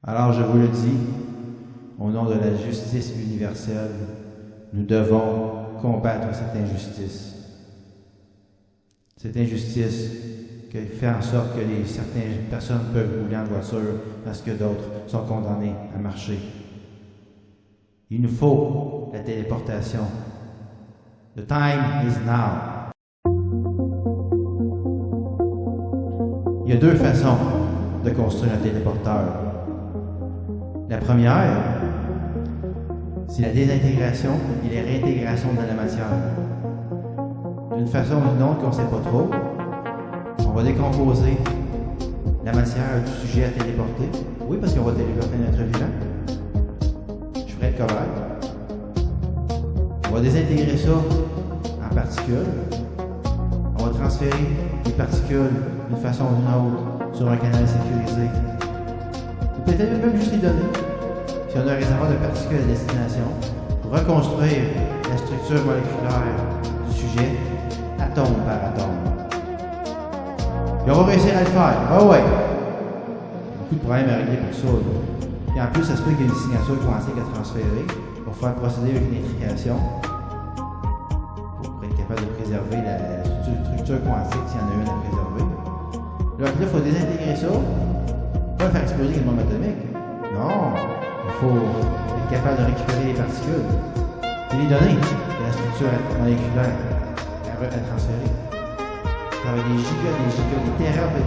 Alors je vous le dis, au nom de la justice universelle, nous devons combattre cette injustice. Cette injustice qui fait en sorte que certaines personnes peuvent rouler en voiture parce que d'autres sont condamnés à marcher. Il nous faut la téléportation. The time is now. Il y a deux façons de construire un téléporteur. La première, c'est la désintégration et la réintégration de la matière. D'une façon ou d'une autre qu'on ne sait pas trop, on va décomposer la matière du sujet à téléporter. Oui, parce qu'on va téléporter notre vivant. Je ferai le cobaye. On va désintégrer ça en particules. On va transférer les particules d'une façon ou d'une autre sur un canal sécurisé. Ou peut-être même juste les donner, si on a un réservoir de particules à destination, pour reconstruire la structure moléculaire du sujet, atome par atome. Et on va réussir à le faire. Ah ouais! Beaucoup de problèmes à régler pour ça. Et en plus, ça se peut qu'il y ait une signature quantique à transférer pour faire procéder avec une intrication. Pour être capable de préserver la structure quantique s'il y en a une à préserver. Là, il faut désintégrer ça. Pas faire exploser une bombe atomique. Non! Il faut être capable de récupérer les particules et les données de la structure moléculaire à transférer. Avec des gigas, des terras de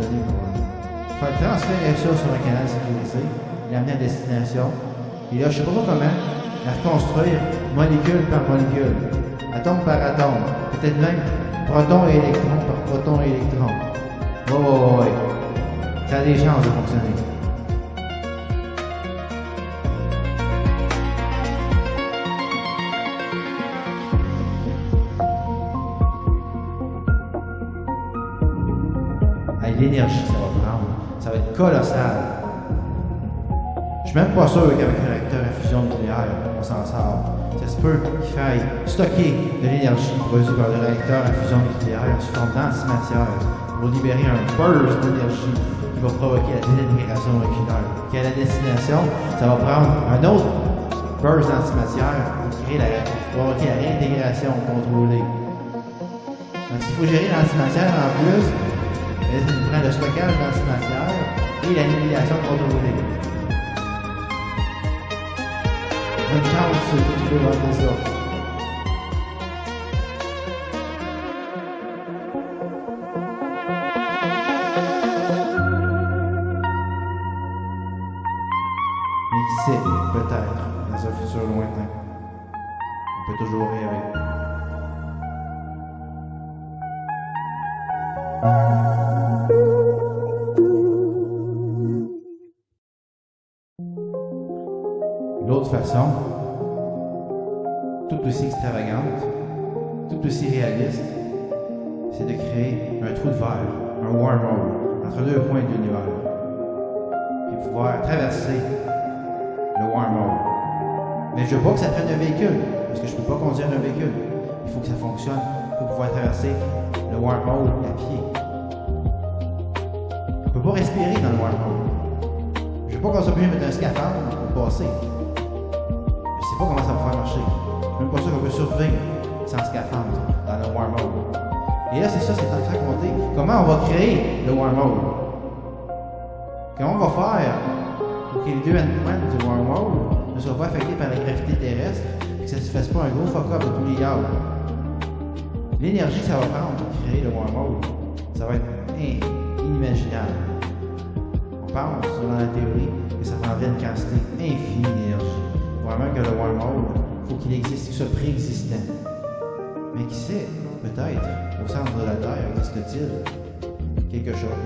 données. Il faut transférer ça sur un canal sécurisé, l'amener à destination. Et là, je ne sais pas comment la reconstruire molécule par molécule, atome par atome, peut-être même proton et électron par proton et électron. Ouais. Ça a des chances de fonctionner. Avec l'énergie que ça va prendre, ça va être colossal. Je suis même pas sûr qu'avec un réacteur à fusion nucléaire, on s'en sort. Ça se peut qu'il faille stocker de l'énergie produite par le réacteur à fusion nucléaire sous forme d'antimatière pour libérer un burst d'énergie qui va provoquer la désintégration moléculaire. Qui à la destination, ça va prendre un autre burst d'antimatière pour provoquer la réintégration contrôlée. Donc s'il faut gérer l'antimatière en plus, il prend le stockage d'antimatière et l'annihilation contrôlée. Bonne chance ceux qui veulent voir ça. Mais qui sait, peut-être, dans un futur lointain, on peut toujours rêver. L'autre façon, tout aussi extravagante, tout aussi réaliste, c'est de créer un trou de verre, un wormhole, entre deux points de l'univers, puis pouvoir traverser le wormhole. Mais je veux pas que ça prenne un véhicule, parce que je peux pas conduire un véhicule. Il faut que ça fonctionne pour pouvoir traverser le wormhole à pied. Je peux pas respirer dans le wormhole. Je veux pas qu'on soit obligé de mettre un scaphandre pour passer. Je sais pas comment ça va faire marcher. Je suis même pas sûr qu'on peut survivre sans scaphandre dans le wormhole. Et là, c'est ça, c'est en train de compter. Comment on va créer le wormhole? Comment on va faire pour que les deux endpoints du wormhole ne soient pas affectés par la gravité terrestre et que ça ne se fasse pas un gros fuck-up de tous les gars? L'énergie que ça va prendre pour créer le wormhole, ça va être inimaginable. On pense, selon la théorie, que ça prendrait une quantité infinie d'énergie. Vraiment que le wormhole, il faut qu'il existe, qu'il soit préexistant. Mais qui sait, peut-être, au centre de la Terre, existe-t-il quelque chose?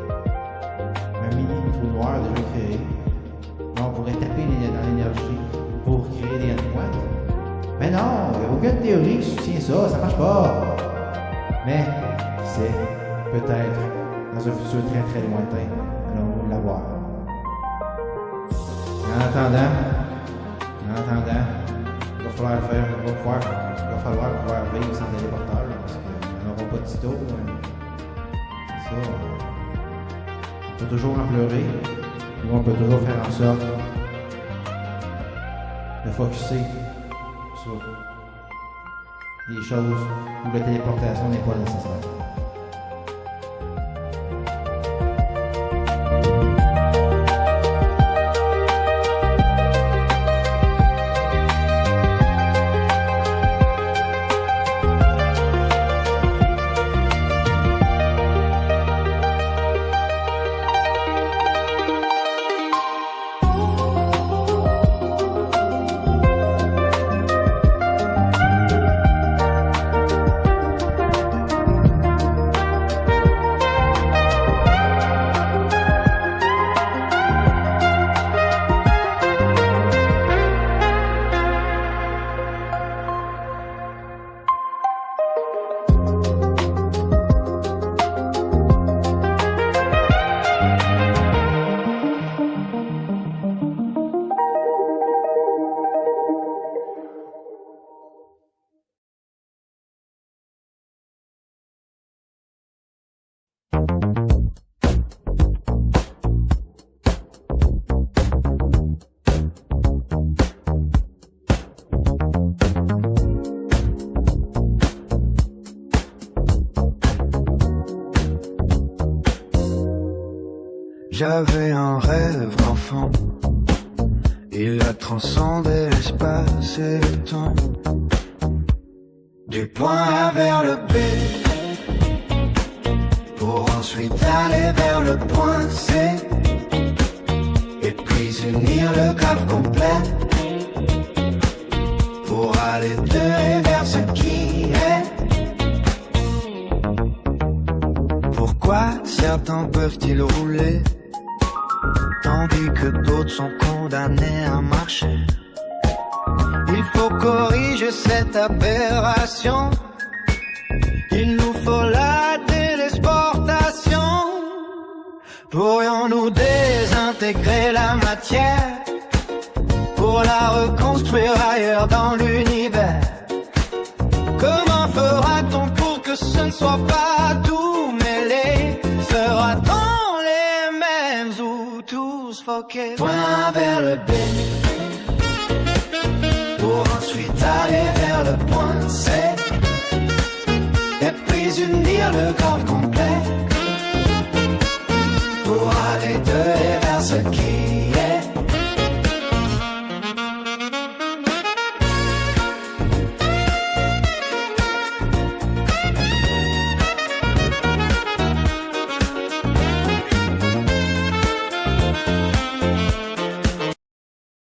Un mini trou noir déjà créé. Là, on pourrait taper dans l'énergie pour créer des endpoints. Mais non, il n'y a aucune théorie qui soutient ça, ça marche pas. Mais, qui sait, peut-être, dans un futur très très lointain, allons-nous l'avoir. En attendant, il va falloir pouvoir vivre sans téléporteur, parce qu'ils n'auront pas de tuto. Ça, on peut toujours en pleurer, Nous, on peut toujours faire en sorte de focusser sur des choses où la téléportation n'est pas nécessaire. J'avais un rêve d'enfant, il a transcendé l'espace et le temps. Du point A vers le B, pour ensuite aller vers le point C, et puis unir le graphe complet, pour aller de et vers ce qui est. Pourquoi certains peuvent-ils rouler tandis que d'autres sont condamnés à marcher? Il faut corriger cette aberration. Il nous faut la téléportation. Pourrions-nous désintégrer la matière pour la reconstruire ailleurs dans l'univers? Comment fera-t-on pour que ce ne soit pas tout mêlé? Sera-t-on foqués? Point vers le B, pour ensuite aller vers le point C, et puis unir le graphe complet, pour aller de et vers ce qui